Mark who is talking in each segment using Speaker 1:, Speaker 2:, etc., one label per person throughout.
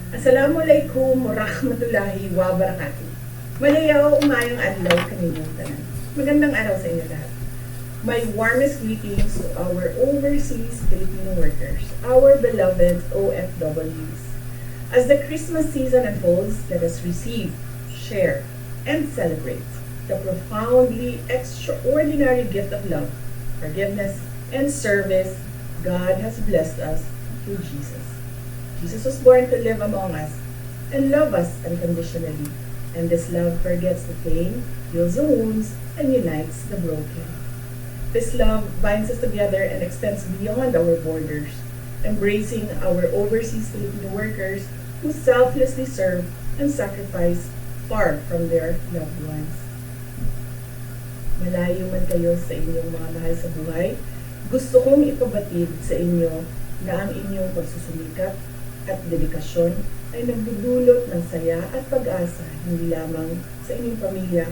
Speaker 1: Assalamualaikum warahmatullahi wabarakatuh. Malayaw umayong adlaw kaninyong tanan. Magandang araw sa inyo lahat. My warmest greetings to our overseas Filipino workers, our beloved OFWs. As the Christmas season unfolds, let us receive, share, and celebrate the profoundly extraordinary gift of love, forgiveness, and service God has blessed us through Jesus. Jesus was born to live among us and love us unconditionally. And this love forgets the pain, heals the wounds, and unites the broken. This love binds us together and extends beyond our borders, embracing our overseas Filipino workers who selflessly serve and sacrifice far from their loved ones. Malayo man kayo sa inyong mga mahal sa buhay, gusto kong ipabatid sa inyo na ang inyong pagsusumikap at dedikasyon ay nagdudulot ng saya at pag-asa hindi lamang sa inyong pamilya,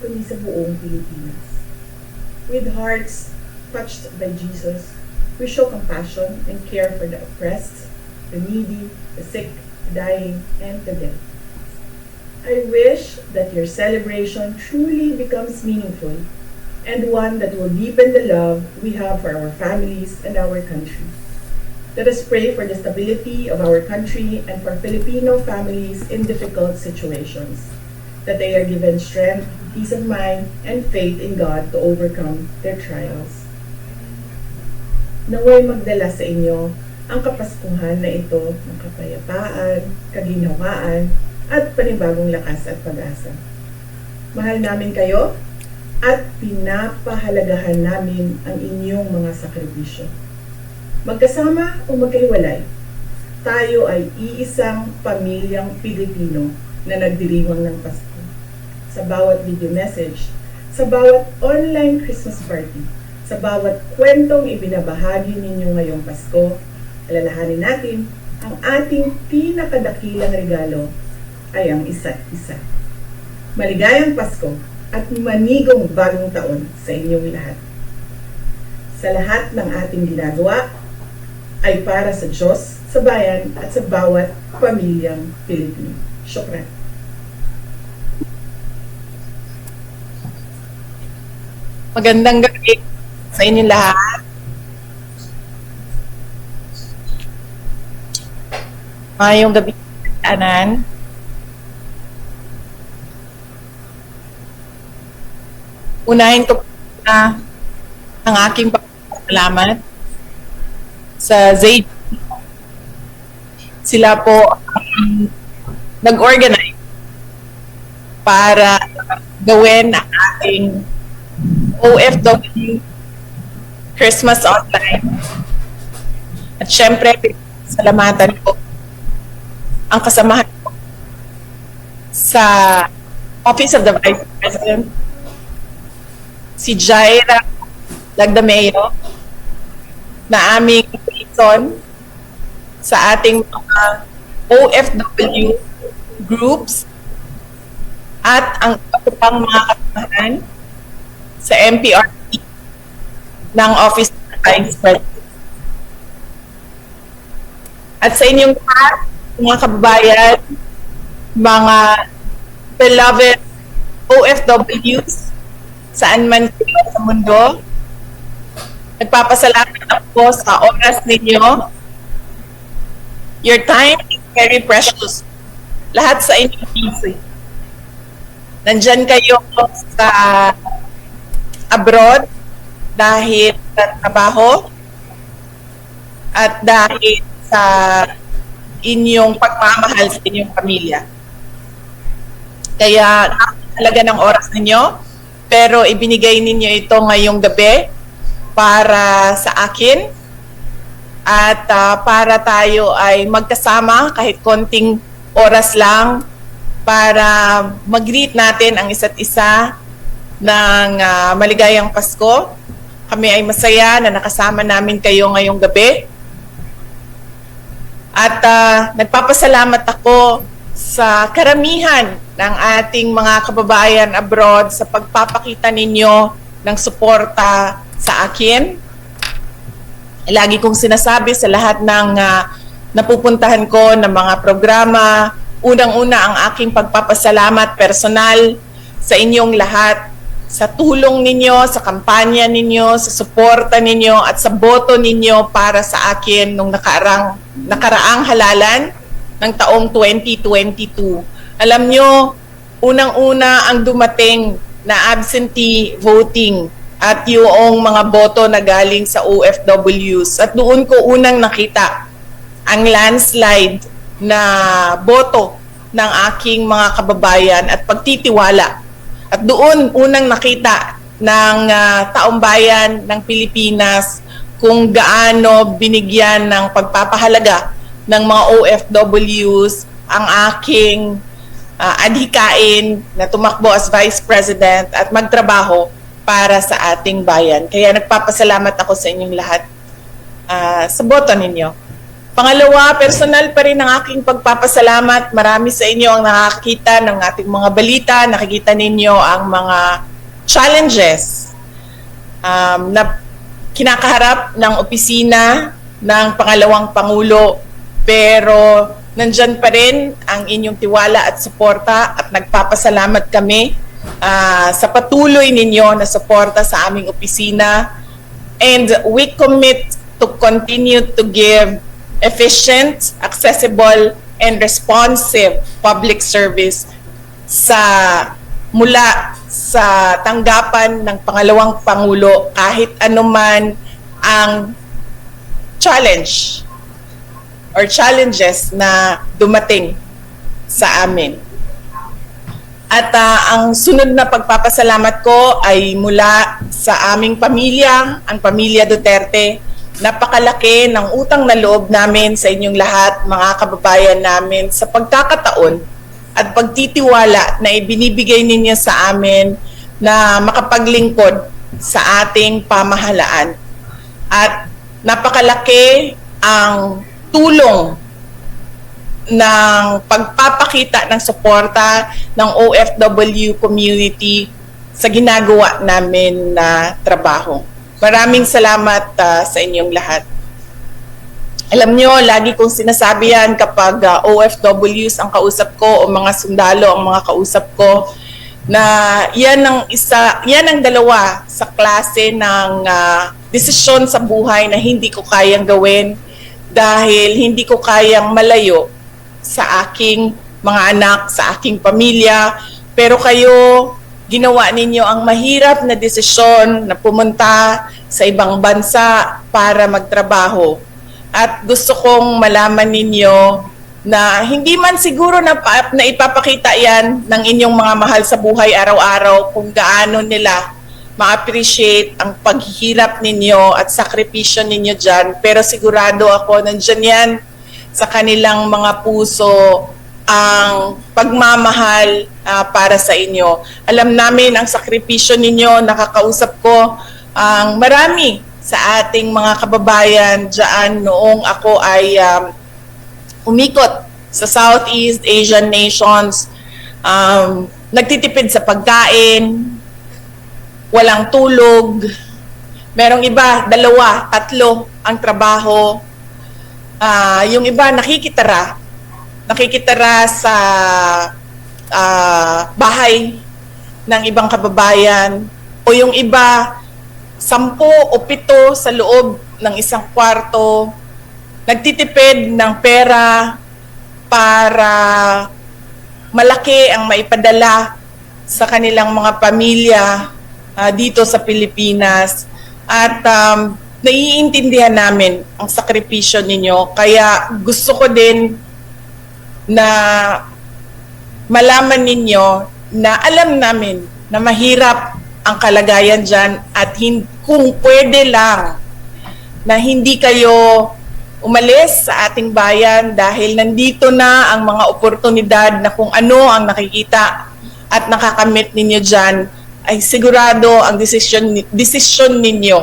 Speaker 1: kundi sa buong Pilipinas. With hearts touched by Jesus, we show compassion and care for the oppressed, the needy, the sick, the dying, and the dead. I wish that your celebration truly becomes meaningful and one that will deepen the love we have for our families and our country. Let us pray for the stability of our country and for Filipino families in difficult situations, that they are given strength, peace of mind, and faith in God to overcome their trials. Naway magdala sa inyo ang kapaskuhan na ito ng kapayapaan, kaginhawaan, at panibagong lakas at pag-asa. Mahal namin kayo at pinapahalagahan namin ang inyong mga sakripisyo. Magkasama o magkaiwalay, tayo ay iisang pamilyang Pilipino na nagdiriwang ng Pasko. Sa bawat video message, sa bawat online Christmas party, sa bawat kwentong ibinabahagi ninyo ngayong Pasko, alalahanin natin ang ating pinakadakilang regalo ay ang isa't isa. Maligayang Pasko at manigong bagong taon sa inyong lahat. Sa lahat ng ating ginagawa, ay para sa Diyos, sa bayan, at sa bawat pamilyang Pilipino. Syukran.
Speaker 2: Magandang gabi sa inyo lahat. Ngayong gabi kanan. Unahin ko na ang aking pagpapalamat sa ZAID. Sila po nag-organize para gawin ang ating OFW Christmas online. At syempre, salamatan ko ang kasamahan ko sa Office of the Vice President, si Jaira Lagdameo, na aming liaison sa ating mga OFW groups at ang pang mga kasamahan sa MPRT ng Office of the Vice President. At sa inyong lahat, mga kababayan, mga beloved OFWs, saan man kayo sa mundo, nagpapasalamat ako sa oras ninyo. Your time is very precious. Lahat sa inyo busy. Nandyan kayo sa abroad dahil sa trabaho at dahil sa inyong pagmamahal sa inyong pamilya. Kaya napakahalaga ng oras ninyo, pero ibinigay ninyo ito ngayong gabi para sa akin at para tayo ay magkasama kahit konting oras lang para mag-greet natin ang isa't isa ng maligayang Pasko. Kami ay masaya na nakasama namin kayo ngayong gabi. At nagpapasalamat ako sa karamihan ng ating mga kababayan abroad sa pagpapakita ninyo ng suporta sa akin. Lagi kong sinasabi sa lahat ng napupuntahan ko ng mga programa. Unang-una ang aking pagpapasalamat personal sa inyong lahat, sa tulong ninyo, sa kampanya ninyo, sa suporta ninyo at sa boto ninyo para sa akin nung nakaraang halalan ng taong 2022. Alam nyo, unang-una ang dumating na absentee voting at yung mga boto na galing sa OFWs. At doon ko unang nakita ang landslide na boto ng aking mga kababayan at pagtitiwala. At doon unang nakita ng taong bayan ng Pilipinas kung gaano binigyan ng pagpapahalaga ng mga OFWs ang aking adhikain na tumakbo as Vice President at magtrabaho para sa ating bayan. Kaya nagpapasalamat ako sa inyong lahat sa boto ninyo. Pangalawa, personal pa rin ang aking pagpapasalamat. Marami sa inyo ang nakakita ng ating mga balita. Nakikita ninyo ang mga challenges na kinakaharap ng opisina ng pangalawang Pangulo. Pero nandyan pa rin ang inyong tiwala at suporta at nagpapasalamat kami sa patuloy ninyo na suporta sa aming opisina. And we commit to continue to give efficient, accessible, and responsive public service mula sa tanggapan ng pangalawang Pangulo kahit anuman ang challenge or challenges na dumating sa amin. At ang sunod na pagpapasalamat ko ay mula sa aming pamilya, ang pamilya Duterte. Napakalaki ng utang na loob namin sa inyong lahat, mga kababayan namin, sa pagkakataon at pagtitiwala na ibinibigay ninyo sa amin na makapaglingkod sa ating pamahalaan. At napakalaki ang tulong ng pagpapakita ng suporta ng OFW community sa ginagawa namin na trabaho. Maraming salamat sa inyong lahat. Alam nyo, lagi kong sinasabi yan kapag OFWs ang kausap ko o mga sundalo ang mga kausap ko na yan ang dalawa sa klase ng desisyon sa buhay na hindi ko kayang gawin dahil hindi ko kayang malayo sa aking mga anak, sa aking pamilya. Pero kayo, ginawa ninyo ang mahirap na desisyon na pumunta sa ibang bansa para magtrabaho. At gusto kong malaman ninyo na hindi man siguro na ipapakita yan ng inyong mga mahal sa buhay araw-araw kung gaano nila ma-appreciate ang paghihirap ninyo at sakripisyo ninyo dyan. Pero sigurado ako nandyan yan sa kanilang mga puso ang pagmamahal para sa inyo. Alam namin ang sakripisyo ninyo, nakakausap ko ang marami sa ating mga kababayan dyan noong ako ay umikot sa Southeast Asian nations, nagtitipid sa pagkain, walang tulog, merong iba, 2, 3 ang trabaho, yung iba nakikitara sa bahay ng ibang kababayan o yung iba 10 o 7 sa loob ng isang kwarto, nagtitipid ng pera para malaki ang maipadala sa kanilang mga pamilya dito sa Pilipinas. At naiintindihan namin ang sakripisyo ninyo, kaya gusto ko din na malaman ninyo na alam namin na mahirap ang kalagayan dyan at kung pwede lang na hindi kayo umalis sa ating bayan dahil nandito na ang mga oportunidad na kung ano ang nakikita at nakakamit ninyo dyan, ay sigurado ang desisyon ninyo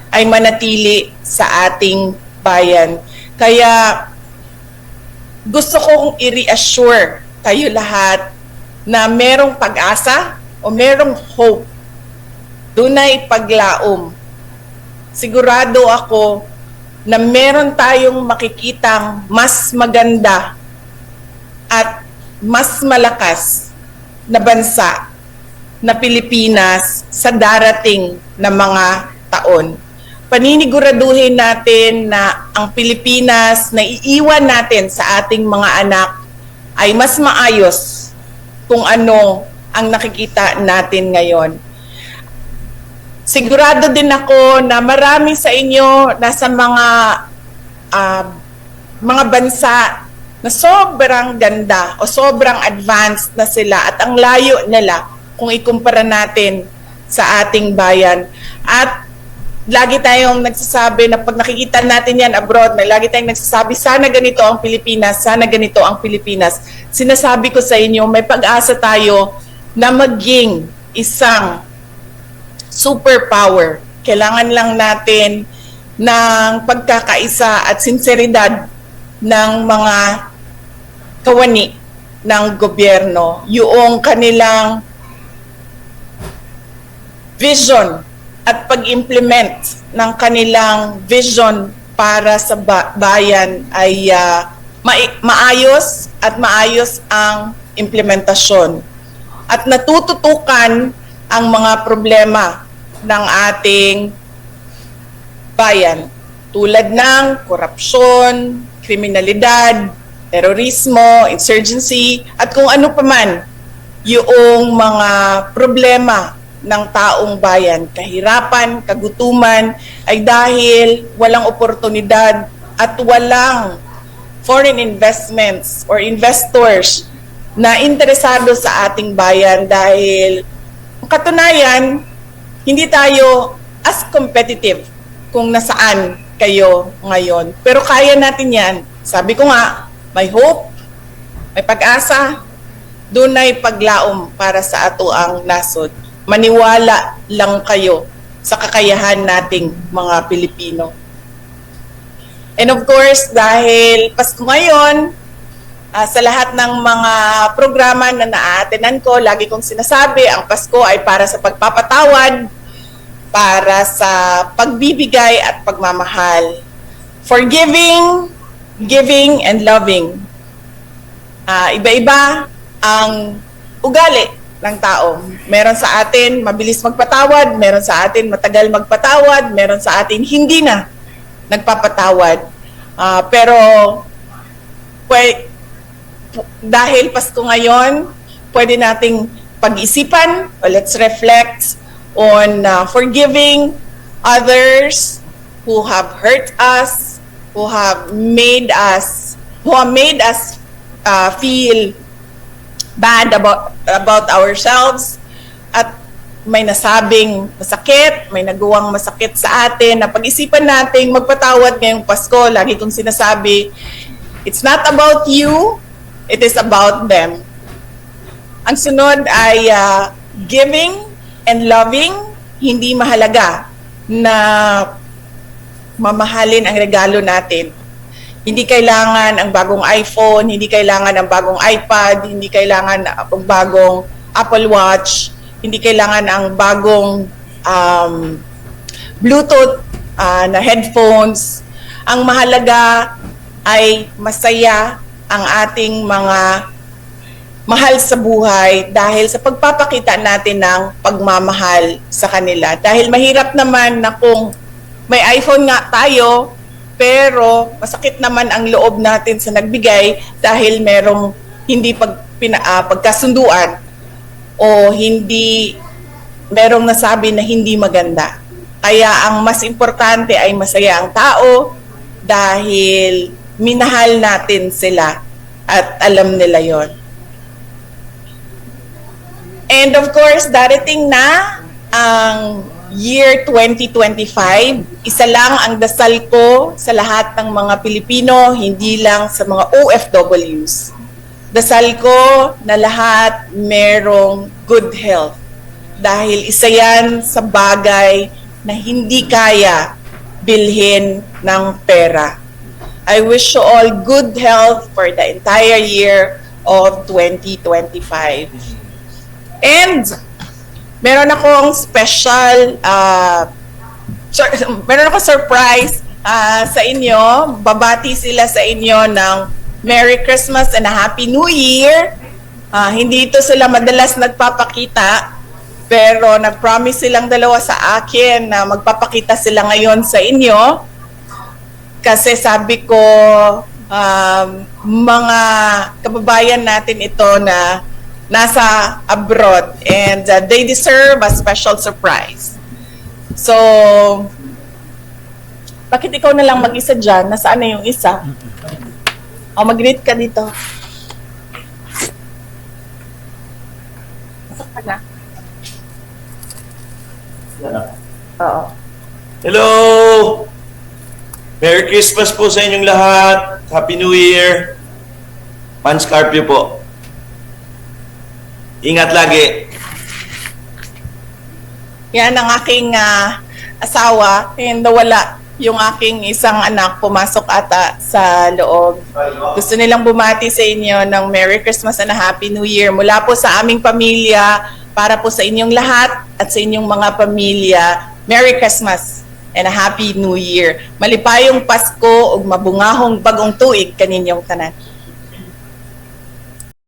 Speaker 2: ay manatili sa ating bayan. Kaya gusto kong i-reassure kayo lahat na merong pag-asa o merong hope. Dunay paglaom. Sigurado ako na meron tayong makikitang mas maganda at mas malakas na bansa na Pilipinas sa darating na mga taon. Paniniguraduhin natin na ang Pilipinas na iiwan natin sa ating mga anak ay mas maayos kung ano ang nakikita natin ngayon. Sigurado din ako na marami sa inyo nasa mga bansa na sobrang ganda o sobrang advanced na sila at ang layo nila kung ikumpara natin sa ating bayan. At lagi tayong nagsasabi na pag nakikita natin yan abroad, na lagi tayong nagsasabi, sana ganito ang Pilipinas, sana ganito ang Pilipinas. Sinasabi ko sa inyo, may pag-asa tayo na maging isang superpower. Kailangan lang natin ng pagkakaisa at sinseridad ng mga kawani ng gobyerno, yung kanilang vision at pag-implement ng kanilang vision para sa bayan ay maayos at maayos ang implementasyon at natututukan ang mga problema ng ating bayan tulad ng korupsyon, kriminalidad, terorismo, insurgency, at kung ano pa man yung mga problema ng taong bayan. Kahirapan, kagutuman ay dahil walang oportunidad at walang foreign investments or investors na interesado sa ating bayan dahil katunayan, hindi tayo as competitive kung nasaan kayo ngayon. Pero kaya natin yan. Sabi ko nga, may hope, may pag-asa, doon ay paglaom para sa ato ang nasod. Maniwala lang kayo sa kakayahan nating mga Pilipino. And of course, dahil Pasko ngayon, sa lahat ng mga programa na na-attenan ko, lagi kong sinasabi, ang Pasko ay para sa pagpapatawad, para sa pagbibigay at pagmamahal. Forgiving, giving, and loving. Iba-iba ang ugali ng tao. Meron sa atin mabilis magpatawad, meron sa atin matagal magpatawad, meron sa atin hindi na nagpapatawad. Pero dahil Pasko ngayon, pwede nating pag-isipan, let's reflect on forgiving others who have hurt us, who have made us feel bad about ourselves, at may nasabing masakit, may nagawang masakit sa atin, na pag-isipan nating magpatawad ngayong Pasko. Lagi kong sinasabi, it's not about you, it is about them. Ang sunod ay giving and loving. Hindi mahalaga na mamahalin ang regalo natin. Hindi kailangan ang bagong iPhone, hindi kailangan ang bagong iPad, hindi kailangan ang bagong Apple Watch, hindi kailangan ang bagong Bluetooth na headphones. Ang mahalaga ay masaya ang ating mga mahal sa buhay dahil sa pagpapakita natin ng pagmamahal sa kanila. Dahil mahirap naman na kung may iPhone nga tayo, pero masakit naman ang loob natin sa nagbigay dahil merong hindi pagkasunduan o hindi merong nasabi na hindi maganda. Kaya ang mas importante ay masaya ang tao dahil minahal natin sila at alam nila yon. And of course, darating na ang year 2025. Isa lang ang dasal ko sa lahat ng mga Pilipino, hindi lang sa mga OFWs. Dasal ko na lahat merong good health. Dahil isa yan sa bagay na hindi kaya bilhin ng pera. I wish you all good health for the entire year of 2025. And meron akong special, meron akong surprise sa inyo, babati sila sa inyo ng Merry Christmas and a Happy New Year. Hindi ito sila madalas nagpapakita, pero nag-promise silang dalawa sa akin na magpapakita sila ngayon sa inyo. Kasi sabi ko, mga kababayan natin ito na nasa abroad and they deserve a special surprise. So, bakit ikaw na lang mag-isa dyan? Nasaan na yung isa? O, mag-greet ka dito. Pasok ka na. Oo.
Speaker 3: Hello! Merry Christmas po sa inyong lahat. Happy New Year. Pan Scarpio po. Ingat lagi.
Speaker 2: Yan ang aking asawa and nawala yung aking isang anak, pumasok ata sa loob. Gusto nilang bumati sa inyo ng Merry Christmas and a Happy New Year mula po sa aming pamilya para po sa inyong lahat at sa inyong mga pamilya. Merry Christmas and a Happy New Year. Malipayong Pasko ug mabungahong bagong tuig kaninyong tanan.